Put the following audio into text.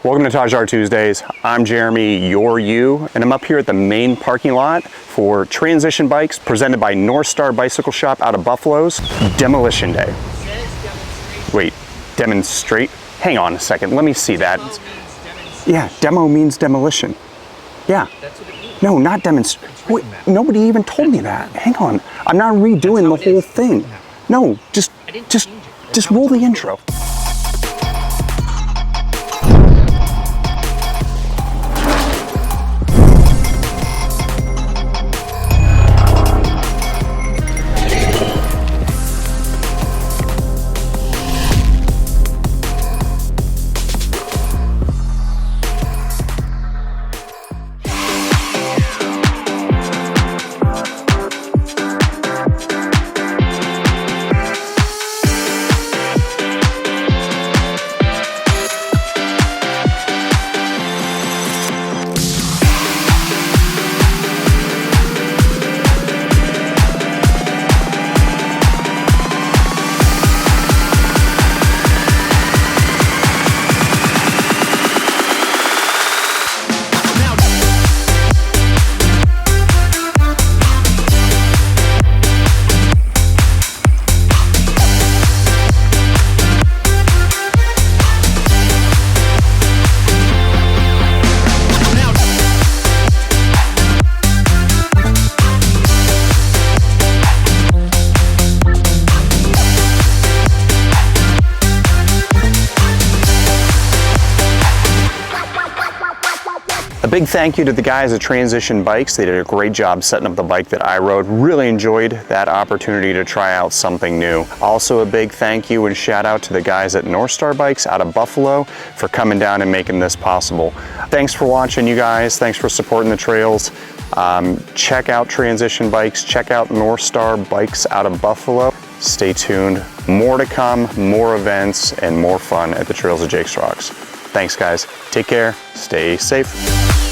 Welcome to TAJR Tuesdays. I'm Jeremy, you're you, and I'm up here at the main parking lot for Transition Bikes, presented by Northstar Bicycle Shop out of Buffalo's Demolition Day. Wait, demonstrate? Hang on a second, let me see that. Yeah, demo means demolition. Yeah. No, not demonstrate. Wait, nobody even told me that. Hang on, I'm not redoing the whole thing. No, just roll the intro. A big thank you to the guys at Transition Bikes. They did a great job setting up the bike that I rode. Really enjoyed that opportunity to try out something new. Also a big thank you and shout out to the guys at Northstar Bikes out of Buffalo for coming down and making this possible. Thanks for watching, you guys. Thanks for supporting the trails. Check out Transition Bikes. Check out Northstar Bikes out of Buffalo. Stay tuned. More to come, more events, and more fun at the Trails of Jake's Rocks. Thanks, guys. Take care. Stay safe.